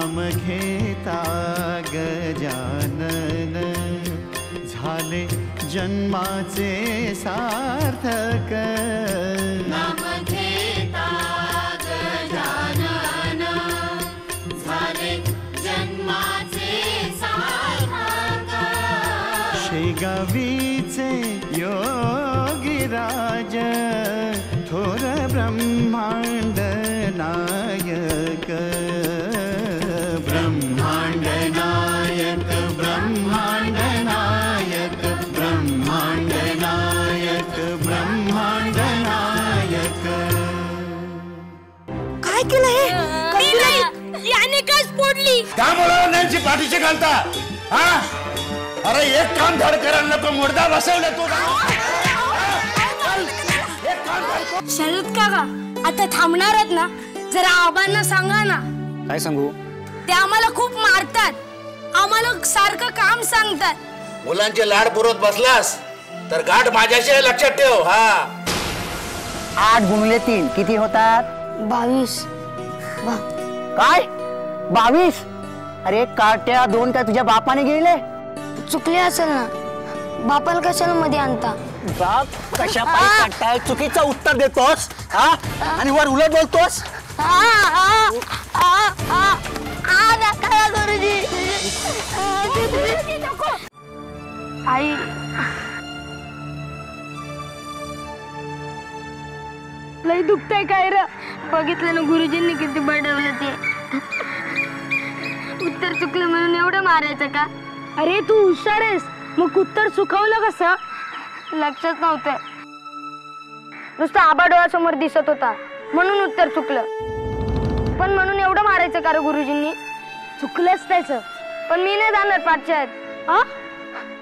नाम घेता गजानन झाले जन्माचे सार्थक नाम घेता गजानन झाले जन्माचे सार्थक शेगावीचे योगीराज थोर ब्रह्मांड नायक ब्रह्मांड नायक ब्रह्मांड नायक ब्रह्मांड नायक ब्रह्मांड नायक काय केलं हे? याने कस फोडली? का बोलावं त्यांची पाठीशी घालता हा? अरे एक काम धड करायला नको मुर्दा बसवले तू शरद काका आता थांबणारच ना जरा आबांना सांगा ना. काय सांगू? ते आम्हाला खूप मारतात आम्हाला सारखं काम सांगतात. मुलांचे लाड पुरवत बसलास तर गाठ माझ्याशी आहे लक्षात ठेव. हा 8 गुणिले 3 किती होतात? 22. काय 22? अरे काट्या 2 काय तुझ्या बापाने गेले? चुकले असेल ना बापाला कशाला मध्ये आणता? बाप कशा पाय काढताय? चुकीचं उत्तर देतोस हा आणि वर उलट बोलतोस. आई लई दुखतंय काय र? बघितलं ना गुरुजींनी किती बडवलं ते. उत्तर चुकलं म्हणून एवढं मारायचं का? अरे तू हुशार आहेस मग उत्तर चुकवलं कसं? लक्षात नव्हतं नुसतं आबा डोळ्यासमोर दिसत होता म्हणून उत्तर चुकलं. पण म्हणून एवढं मारायचं का रे गुरुजींनी? चुकलंच त्याचं. पण मी नाही जाणार पाठशाळेत.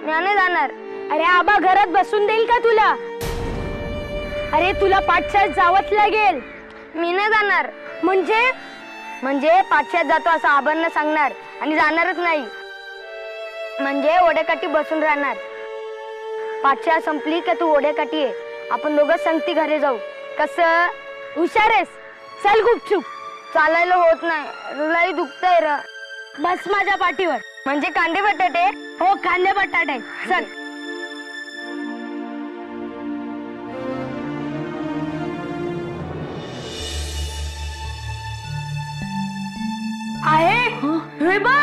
मी नाही जाणार. अरे आबा घरात बसून देईल का तुला? अरे तुला पाठशाळेत जावंच लागेल. मी नाही जाणार. म्हणजे पाठशाळेत जातो असं आबांना सांगणार आणि जाणारच नाही. म्हणजे ओढ्याकाठी बसून राहणार. पाठशाळा संपली का तू ओढ्याकाठी आहे. आपण दोघं संगती घरी जाऊ. कसं? हुशार आहेस. चल गुपचूप. चालायला होत नाही. रुलाई दुखतंय र. बस माझ्या पाठीवर. म्हणजे कांदे बटाटे? हो कांदे बटाटे. चल. आहे हे बा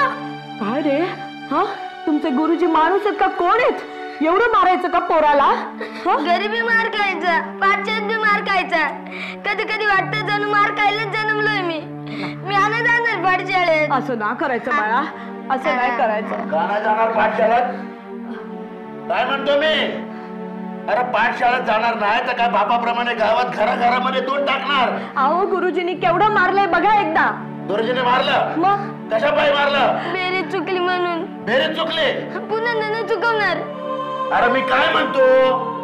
काय रे? हा तुमचे गुरुजी माणूस आहेत का कोण आहेत? एवढं मारायचं का पोराला? गरीबी मार खायचा पाठशाळेत बी मार खायचा. कधी कधी वाटतं जणू मार खायलाच जन्मलोय मी. मी आला जाणार पाठशाळेत. असं ना करायचं बाळा. असं नाही करायचं. गाणं जाणार पाठशाळेत? काय म्हणतो मी? अरे पाठशाळेत जाणार नाही तर काय बापाप्रमाणे गावात घराघरामध्ये दूध टाकणार? अहो गुरुजींनी केवढं मारलंय बघा एकदा. गुरुजीने मारलं? मग कशा पायी मारलं? बेरीज चुकली म्हणून. बेरीज चुकली? पुन्हा न चुकवणार. अरे मी काय म्हणतो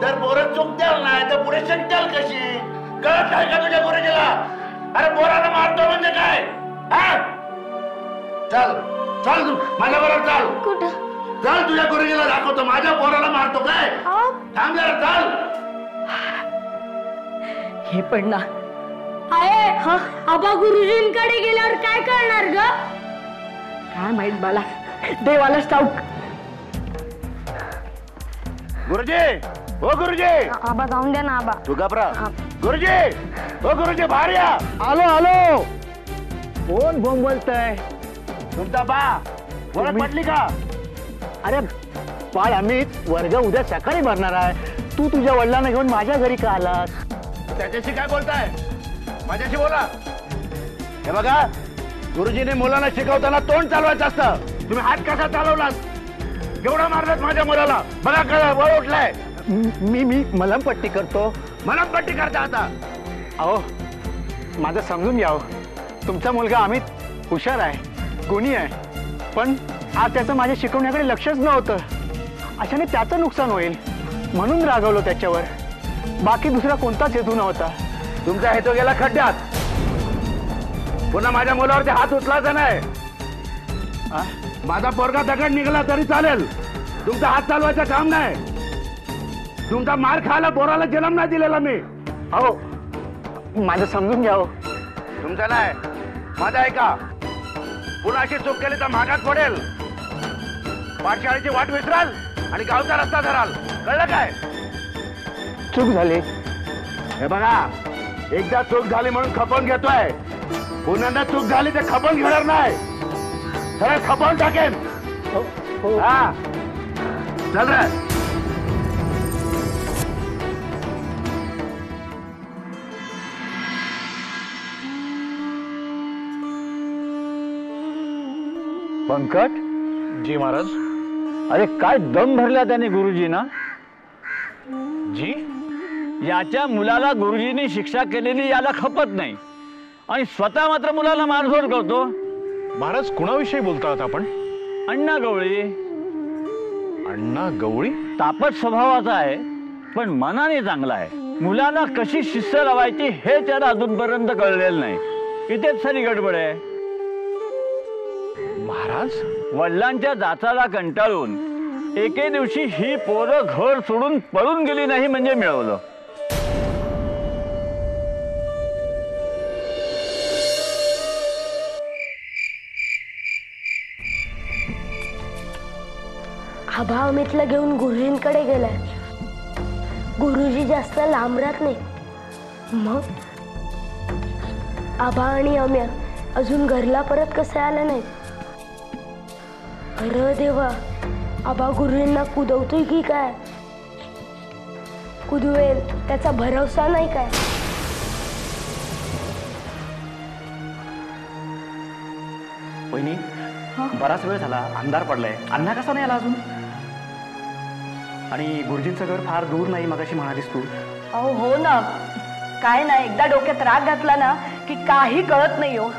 जर पोरं चुकत्याल नाही तर पुढे शिकत्याल कशी? कळत नाही का तुझ्या गुरुजीला? अरे पोराला मारतो म्हणजे काय? चल चल तू माझ्या बरोबर चाल. कुठं? चल तुझ्या गुरुजीला दाखवतो माझ्या पोराला मारतो काय. थांब जरा चाल. हे पण ना आहे आबा गुरुजींकडे गेल्यावर काय करणार ग? काय माहित बाला. देवालाच ठाऊक. गुरुजी हो गुरुजी. आबा जाऊन द्या ना आबा. तू घाबरा. गुरुजी हो गुरुजी बाहेर या. आलो आलो. कोण बोंबलतय? तुमचा बा ओळख पटली का? अरे बाळ अमित वर्ग उद्या सकाळी भरणार आहे. तू तुझ्या वडिलांना घेऊन माझ्या घरी का आलास? त्याच्याशी काय बोलताय? माझ्याशी बोला. हे बघा गुरुजीने मुलांना शिकवताना तोंड चालवायचं असतं. तुम्ही हात कसा चालवलात? केवढा मारलात माझ्या मुलाला? बघा कळा वळ उठलाय. मी मलमपट्टी करतो. मलमपट्टी करता आता? अहो माझं समजून घ्यावं. तुमचा मुलगा अमित हुशार आहे गुणी आहे पण आज त्याचं माझ्या शिकवण्याकडे लक्षच नव्हतं. अशाने त्याचं नुकसान होईल म्हणून रागवलो त्याच्यावर. बाकी दुसरा कोणताच हेतू नव्हता. तुमचा हेतू गेला खड्ड्यात. पुन्हा माझ्या मुलावरती हात उचलायचा नाही. माझा पोरगा दगड निघाला तरी चालेल. तुमचा हात चालवायचं काम नाही. तुमचा मार खायला पोराला जन्म नाही दिलेला मी. अहो माझं समजून घ्यावं. तुमचं नाही माझा ऐका. पुन्हा अशी चूक केली तर महागात पडेल. पाठशाळेची वाट विसराल आणि गावचा रस्ता धराल. कळलं काय? चूक झाली. हे बघा, एकदा चूक झाली म्हणून खपवून घेतोय. पुन्हा चूक झाली तर खपवून घेणार नाही. सरळ खपवून टाकेन. हा चल रे. पंकज. जी महाराज. अरे काय दम भरला त्याने गुरुजींना. जी. याच्या मुलाला गुरुजींनी शिक्षा केलेली याला खपत नाही आणि स्वतः मात्र मुलाला मारझोड करतो. महाराज कुणाविषयी बोलतात आपण? अण्णा गवळी. अण्णा गवळी? तापट स्वभावाचा आहे पण मनाने चांगला आहे. मुलाला कशी शिस्त लावायची हे त्याला अजूनपर्यंत कळलेलं नाही. इथेच सारी गडबड आहे. महाराज. वडिलांच्या जाचाला कंटाळून एके दिवशी ही पोरं घर सोडून पळून गेली नाही म्हणजे मिळवलं. आभा अमितला घेऊन गुरुजींकडे गेलाय. गुरुजी जास्त लांब राहत नाही. मग आभा आणि अम्या अजून घरला परत कसे आले नाहीत. अरे देवा, आबा गुरुजींना कुदवतोय की काय? कुदवेल त्याचा भरोसा नाही काय? वहिनी, बराच वेळ झाला, अंधार पडलाय. अण्णा कसा नाही आला अजून? आणि गुरुजींचं घर फार दूर नाही मगाशी म्हणालीस तू. अहो हो ना. काय ना, एकदा डोक्यात राग घातला ना की काही कळत नाही हो.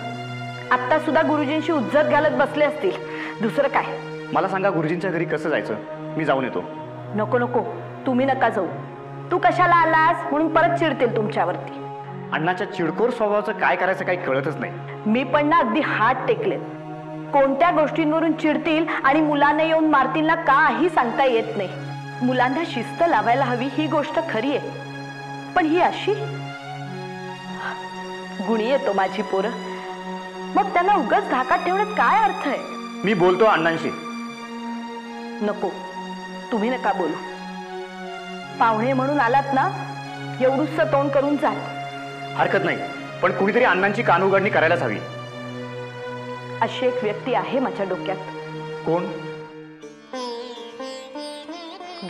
आत्ता सुद्धा गुरुजींशी उज्जत घालत बसले असतील. दुसरं काय? मला सांगा, गुरुजींच्या घरी कसं जायचं? मी जाऊन येतो. नको नको, तुम्ही नका जाऊ. तू कशाला आलास म्हणून परत चिडतील तुमच्यावरती. अण्णाच्या चिडखोर स्वभावाचं काय करायचं काही कळतच नाही. मी पण ना अगदी हात टेकलेत. कोणत्या गोष्टींवरून चिडतील आणि मुलांना येऊन मारतील ना काही सांगता येत नाही. मुलांना शिस्त लावायला हवी ही गोष्ट खरी आहे, पण ही अशी गुणी येतो माझी पोरं. मग त्यांना उगाच धाकात ठेवण्यात काय अर्थ आहे? मी बोलतो अण्णांशी. नको, तुम्ही नका बोलू. पाहुणे म्हणून आलात ना, एवढूच तोंड करून जा. हरकत नाही, पण कुणीतरी अण्णांची कानउघडणी करायलाच हवी. अशी एक व्यक्ती आहे माझ्या डोक्यात. कोण?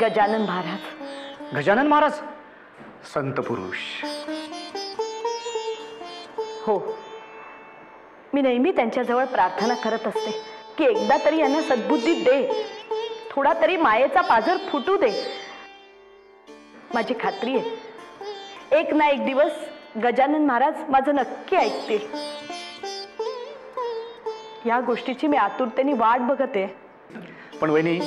गजानन महाराज. गजानन महाराज? संत पुरुष. हो, मी नेहमी त्यांच्याजवळ प्रार्थना करत असते की एकदा तरी यांना सद्बुद्धी दे, थोडा तरी मायेचा पाझर फुटू दे. माझी खात्री आहे एक ना एक दिवस गजानन महाराज माझं नक्की ऐकतील. या गोष्टीची मी आतुरतेने वाट बघते. पण वहिनी,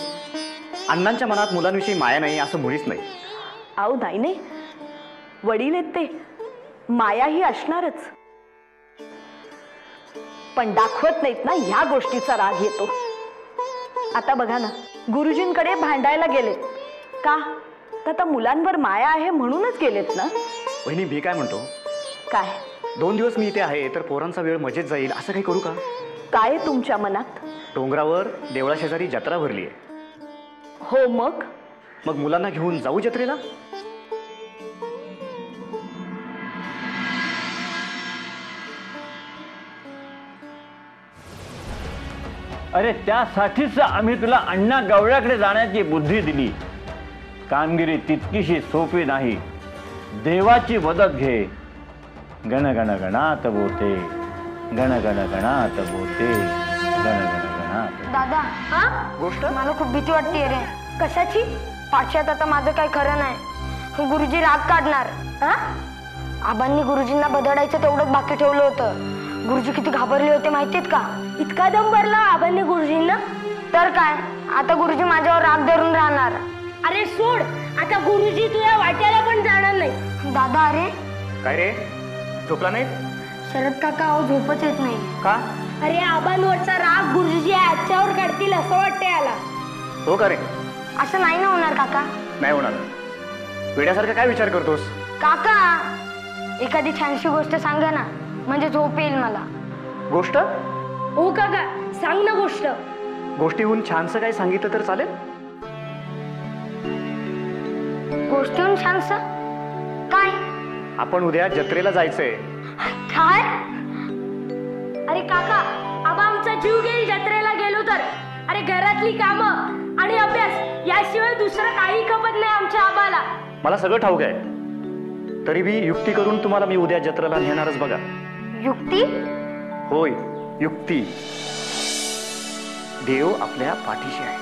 अण्णांच्या मनात मुलांविषयी माया नाही असं मुळीच नाही. आऊ नाही नाही, वडील आहेत ते, माया ही असणारच. पण दाखवत नाहीत ना, ह्या गोष्टीचा राग येतो. आता बघा ना, गुरुजींकडे भांडायला गेलेत का? तर आता मुलांवर माया आहे म्हणूनच गेलेत ना. वहिनी, मी काय म्हणतो, काय? 2 दिवस मी इथे आहे तर पोरांचा वेळ मजेत जाईल असं काही करू का? काय तुमच्या मनात? डोंगरावर देवळाशेजारी जत्रा भरली आहे. हो, मग मग मुलांना घेऊन जाऊ जत्रेला? अरे त्यासाठीच आम्ही तुला अण्णा गवळ्याकडे जाण्याची बुद्धी दिली. कामगिरी तितकीशी सोपी नाही. देवाची मदत घे. गण गण गणात बोते, गण गण गणात बोते, गण गण गणात. दादा, हा गोष्ट? मला खूप भीती वाटते रे. कशाची? पाठशात आता माझं काही खरं नाही. गुरुजी राग काढणार. हा, आबांनी गुरुजींना बदलायचं तेवढंच बाकी ठेवलं होतं. गुरुजी किती घाबरले होते माहितीत का? इतका दम भरला आबांनी गुरुजींना. तर काय, आता गुरुजी माझ्यावर राग धरून राहणार. अरे सोड, आता गुरुजी तुझ्या वाट्याला पण जाणार नाही. दादा, अरे काय रे, झोपला नाही? शरद काका, अहो झोपच येत नाही. का? अरे आबांवरचा राग गुरुजी आजच्यावर काढतील असं वाटतंय याला. हो का रे? असं नाही ना होणार काका. नाही होणार. वेड्यासारखा काय विचार करतोस? काका, एखादी छानशी गोष्ट सांगा ना, म्हणजे झोप येईल मला. गोष्ट? हो काका, सांग ना गोष्ट. गोष्टीहून छानसं काही सांगितलं तर चालेल? गोष्टीहून छानसा काय? आपण उद्या जत्रेला जायचंय. काय? अरे काका, आबा आमचा जीव घेईल जत्रेला गेलो तर. अरे घरातली कामं आणि अभ्यास याशिवाय दुसरं काही खपत नाही आमच्या आबाला. मला सगळं ठाऊक आहे, तरी बी युक्ती करून तुम्हाला मी उद्या जत्रेला नेणारच बघा. युक्ती? होय, युक्ती. देव आपल्या पाठीशी आहे.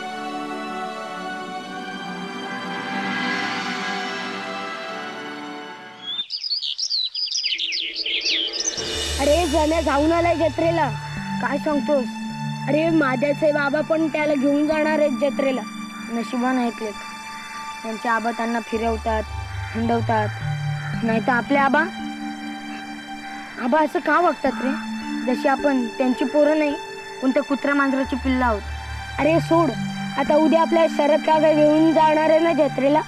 अरे जण्या जाऊन आलाय जत्रेला. काय सांगतोस? अरे माझ्याचे बाबा पण त्याला घेऊन जाणार आहेत जत्रेला. नशिबान ऐकलेत, त्यांचे आबा त्यांना फिरवतात, हिंडवतात. नाही तर आपले आबा असं का वागतात रे? जशी आपण त्यांची पोरं नाही, कोणत्या कुत्र्या मांजराची पिल्लं आहोत. अरे सोड, आता उद्या आपल्या शरद काका घेऊन जाणार आहे ना जत्रेला.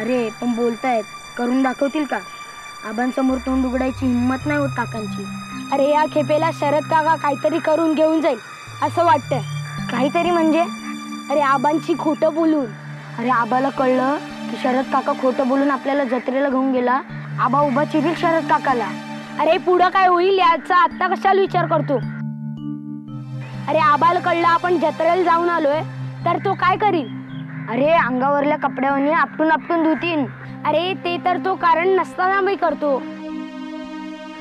अरे पण बोलतायत, करून दाखवतील का? आबांसमोर तोंड उघडायची हिंमत नाही होत काकांची. अरे या खेपेला शरद काका काहीतरी करून घेऊन जाईल असं वाटतंय. काहीतरी म्हणजे? अरे आबांची खोटं बोलून. अरे आबाला कळलं की शरद काका खोटं बोलून आपल्याला जत्रेला घेऊन गेला, आबा उभा चिरील शरद काकाला. अरे पुढं काय होईल याचा आत्ता कशाला विचार करतो? अरे आबाला कळलं आपण जत्रेला जाऊन आलोय तर तो काय करील? अरे अंगावरल्या कपड्यावर आपटून आपटून धुतीन. अरे ते तर तो कारण नसताना मी करतो.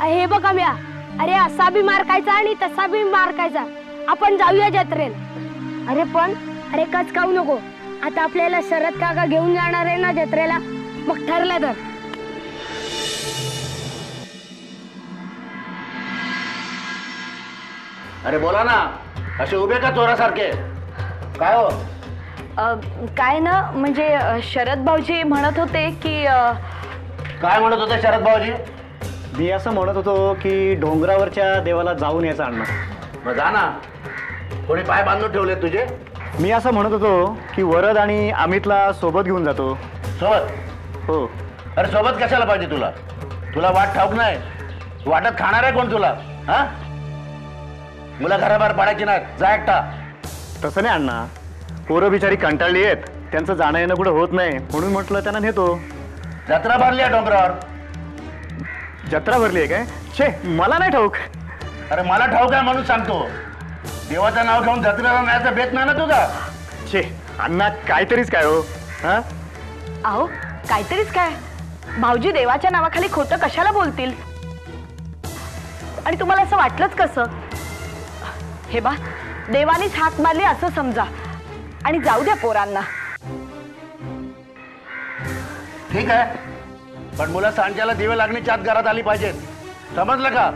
हे बघा म्या, अरे असा बी मार खायचा आणि तसा बी मार खायचा. आपण जाऊया जत्रेला. अरे पण अरे कच खाऊ नको. आता आपल्याला शरद काका घेऊन जाणार आहे ना जत्रेला, मग ठरलं तर. अरे बोला ना, असे उभे का चोरासारखे? काय हो? काय ना, म्हणजे शरद भाऊजी म्हणत होते की काय म्हणत होते शरद भाऊजी? मी असं म्हणत होतो की डोंगरावरच्या देवाला जाऊन यायचं अण्णा. मग जा ना. कोणी पाय बांधून ठेवले तुझे? मी असं म्हणत होतो की वरद आणि अमितला सोबत घेऊन जातो. सोबत? हो. अरे सोबत कशाला पाहिजे तुला? तुला वाट ठाऊक नाही? वाटत खाणार आहे कोण तुला? हा, मुला घराबाहेर पाडायची नाही, जा एकटा. तसं नाही अण्णा, पोरं बिचारी कंटाळली आहेत, त्यांचं जाणं येणं कुठं होत नाही, म्हणून म्हटलं त्यांना नेतो. जत्रा भरली आहे डोंगरावर. जत्रा भरली आहे काय? छे, मला नाही ठाऊक. अरे मला ठाऊक आहे म्हणून सांगतो. देवाचं नाव घेऊन जत्रेला न्यायचा बेत नाही ना तुझा? छे अण्णा, काहीतरीच काय हो. हा, अहो काहीतरीच काय, भाऊजी देवाच्या नावाखाली खोटं कशाला बोलतील? आणि तुम्हाला असं वाटलंच कसं? हे बा, देवानीच हाक मारली असं समजा आणि जाऊ द्या पोरांना. ठीक आहे, पण मुलं सांच्याला दिवे लागण्याची आत घरात आली पाहिजेत, समजलं का?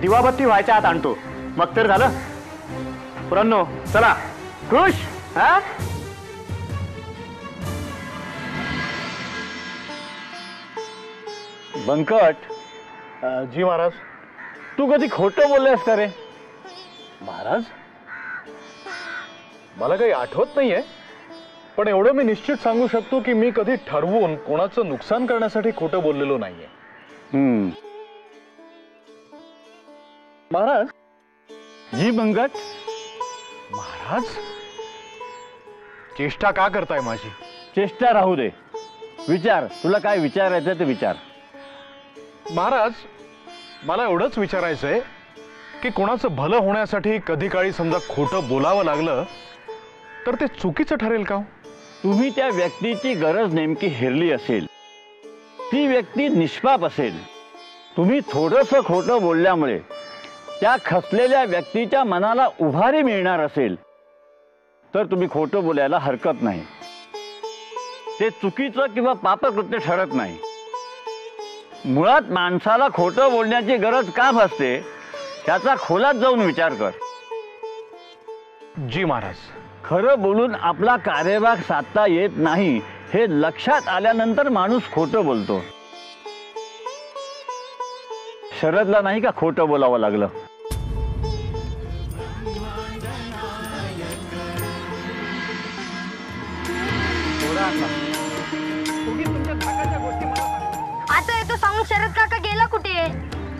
दिवाबत्ती व्हायच्या आत आणतो, मग तर झालं. पुरांनो चला, खुश? हा, बंकट. जी महाराज. तू कधी खोटं बोललेस का रे? महाराज, मला काही आठवत नाहीये, पण एवढं मी निश्चित सांगू शकतो की मी कधी ठरवून कोणाचं नुकसान करण्यासाठी खोटं बोललेलो नाहीये. महाराज. जी बंकट. महाराज, चेष्टा का करताय माझी? चेष्टा राहू दे, विचार, तुला काय विचारायचं ते विचार. महाराज, मला एवढंच विचारायचंय की कोणाचं भलं होण्यासाठी कधी काळी समजा खोटं बोलावं लागलं तर ते चुकीचं ठरेल का? तुम्ही त्या व्यक्तीची गरज नेमकी हेरली असेल, ती व्यक्ती निष्पाप असेल, तुम्ही थोडंसं खोटं बोलल्यामुळे त्या खचलेल्या व्यक्तीच्या मनाला उभारी मिळणार असेल तर तुम्ही खोटं बोलायला हरकत नाही. ते चुकीचं किंवा पापकृत्य ठरत नाही. मुळात माणसाला खोटं बोलण्याची गरज का भासते त्याचा खोलात जाऊन विचार कर. जी महाराज. खरं बोलून आपला कार्यभाग साधता येत नाही हे लक्षात आल्यानंतर माणूस खोटं बोलतो. शरदला नाही का खोटं बोलावं लागलं? आता येतो सांगून शरद काका गेला कुठे?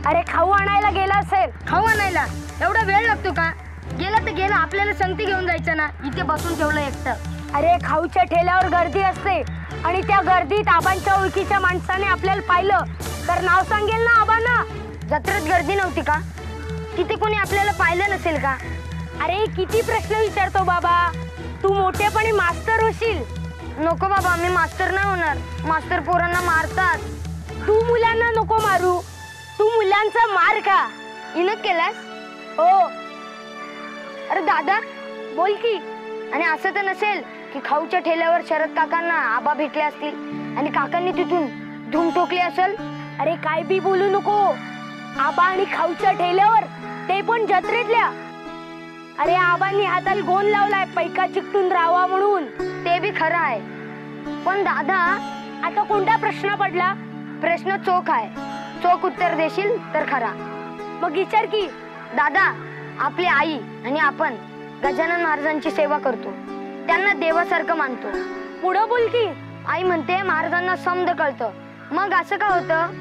अरे खाऊ आणायला गेला असेल. खाऊ आणायला एवढा वेळ लागतो का? गेला तर गेला, आपल्याला संगती घेऊन जायचं ना. इथे बसून ठेवलं एकटं. अरे खाऊच्या ठेल्यावर गर्दी असते आणि त्या गर्दीत आबांच्या ओळखीच्या माणसाने आपल्याला पाहिलं तर नाव सांगेल ना आबांना. जत्रेत गर्दी नव्हती का? तिथे कोणी आपल्याला पाहिलं नसेल का? अरे किती प्रश्न विचारतो बाबा. तू मोठेपणी मास्तर होशील. नको बाबा, मी मास्तर नाही होणार. मास्तर पोरांना मारतात. तू मुलांना नको मारू. तू मुलांचा मार खा. इनक केलास? हो. अरे दादा बोल की. आणि असं तर नसेल की खाऊच्या ठेल्यावर शरद काकांना आबा भेटले असतील आणि काकांनी तिथून धूम ठोकली असेल? अरे काय बी बोलू नको. आबा आणि खाऊच्या ठेल्यावर, ते पण जत्रेतल्या. अरे आबांनी हाताला गोंद लावलाय पैका चिकटून राहावा म्हणून. ते बी खरं आहे. पण दादा आता कोणता प्रश्न पडला? प्रश्न चोख आहे. चोख उत्तर देशील तर खरा. मग विचार की. दादा, आपली आई आणि आपण गजानन महाराजांची सेवा करतो. त्यांना देवासारखं मानतो. पुढं बोल की. आई म्हणते महाराजांना समज कळतं. मग असं का होतं?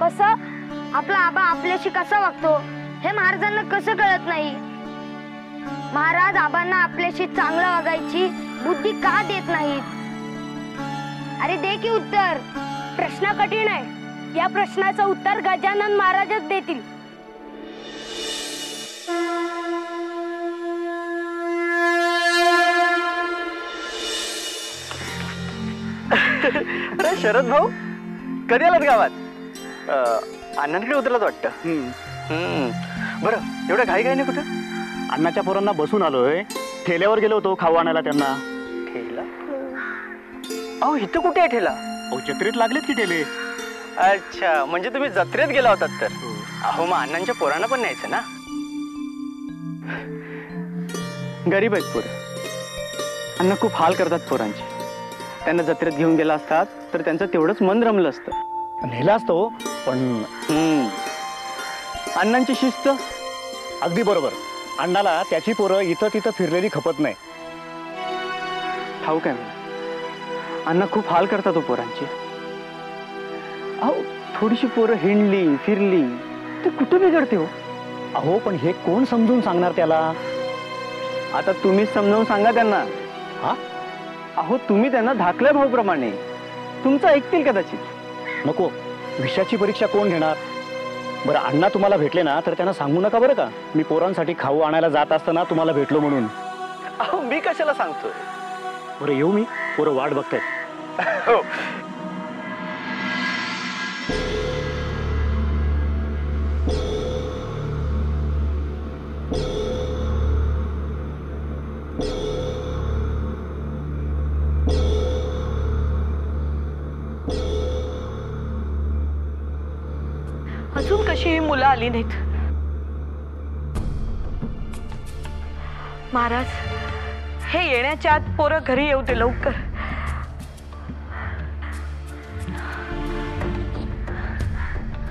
कसं? आपला आबा आपल्याशी कसा वागतो हे महाराजांना कसं कळत नाही? महाराज आबांना आपल्याशी चांगलं वागायची बुद्धी का देत नाहीत? अरे दे की उत्तर. प्रश्न कठीण आहे. या प्रश्नाचं उत्तर गजानन महाराजच देतील. अरे शरद भाऊ, कधी आलात गावात? अण्णांकडे उतरलात वाटतं. बरं, एवढं घाई नाही कुठं? अण्णाच्या पोरांना बसून आलोय. ठेल्यावर गेलो होतो खाऊ आणायला त्यांना. ठेला? अहो इथं कुठे आहे ठेला? अहो जत्रेत लागलेत की ठेले. अच्छा, म्हणजे तुम्ही जत्रेत गेला होतात तर. अहो मग अण्णांच्या पोरांना पण न्यायचं ना. गरीब आहेत पोरं. अण्णा खूप हाल करतात पोरांचे. त्यांना जत्रेत घेऊन गेला असतात तर त्यांचं तेवढंच मन रमलं असतं. नेला असतो पण अण्णांची शिस्त. अगदी बरोबर. अण्णाला त्याची पोरं इथं तिथं फिरलेली खपत नाही. ठाऊक आहे मला. अण्णा खूप हाल करतात हो पोरांचे. अहो थोडीशी पोरं हिंडली फिरली तर कुठं बिघडते हो. अहो पण हे कोण समजून सांगणार त्याला? आता तुम्हीच समजावून सांगा त्यांना. हा? अहो तुम्ही त्यांना धाकल्या भाऊप्रमाणे. तुमचं ऐकतील कदाचित. नको, विषयाची परीक्षा कोण घेणार? बरं अण्णा तुम्हाला भेटले ना तर त्यांना सांगू नका बरं का, मी पोरांसाठी खाऊ आणायला जात असताना तुम्हाला भेटलो म्हणून. अहो मी कशाला सांगतोय. बरं येऊ मी, पोरं वाट बघतायत. हो. अजून कशी ही मुलं आली नाहीत? महाराज, हे येण्याच्या आत पोरं घरी येऊ दे लवकर.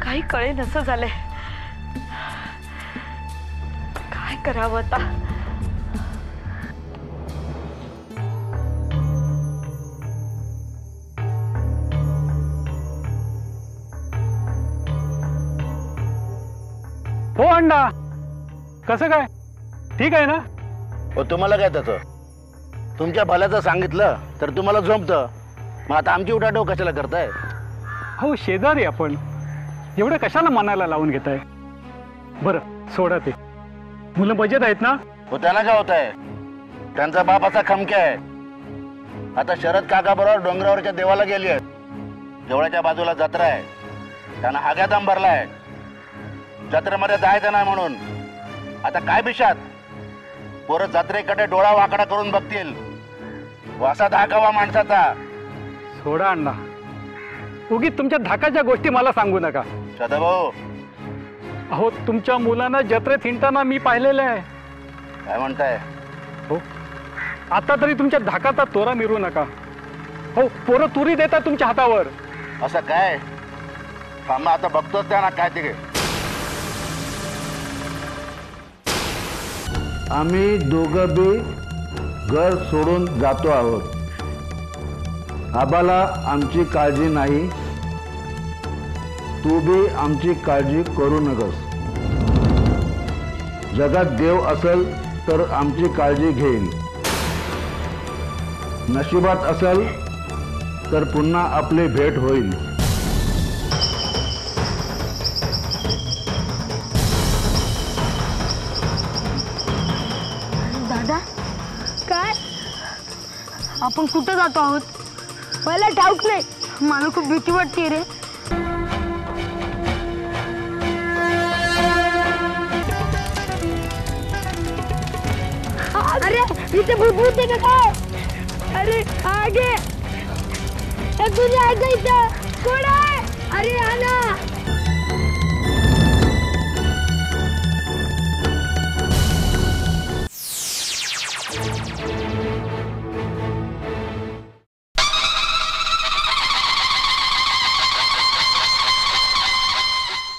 काही कळे नसं झालंय. काय करावं आता? हो अण्णा, कसं काय? ठीक आहे ना? हो, तुम्हाला काय त्याचं? तुमच्या भल्याचं सांगितलं तर तुम्हाला जमतं. मग आता आमची उठाठेव कशाला करताय? हो शेजारी आपण, एवढं कशाला मनाला लावून घेताय? बरं सोडा ते. मुलं मजेत आहेत ना? हो, त्यांना काय होत आहे? त्यांचा बाप असा खमक्या आहे. आता शरद काका बरोबर डोंगरावरच्या देवाला गेली आहेत. देवळाच्या बाजूला जत्रा आहे. त्यांना हाग्या दम भरलाय. जत्रेमध्ये जायचं नाही म्हणून. आता काय बिशात? पोरं जत्रेकडे डोळा वाकडा करून बघतील. असा धाकावा माणसाचा. सोडा अण्णा, उगीच तुमच्या धाकाच्या गोष्टी मला सांगू नका. सदाभाऊ, अहो तुमच्या मुलांना जत्रेत हिंडताना मी पाहिलेलं आहे. काय म्हणताय? हो, आता तरी तुमच्या धाकाचा तोरा मिरू नका. हो, पोरं तुरी देतात तुमच्या हातावर. असं काय? थांबा, आता बघतोच त्या ना काय ते. आम्ही दोघं बी घर सोडून जातो आहोत. आबाला आमची काळजी नाही. तू बी आमची काळजी करू नकोस. जगात देव असेल तर आमची काळजी घेईन. नशिबात असेल तर पुन्हा आपली भेट होईल. दादा काय आपण कुठं जातो आहोत? मला ठाऊक नाही. मला खूप भीती वाटते रे. अरे इथे भूत आहे का काय? अरे आगे तुझ्या आगे इथं कोण आहे? अरे आना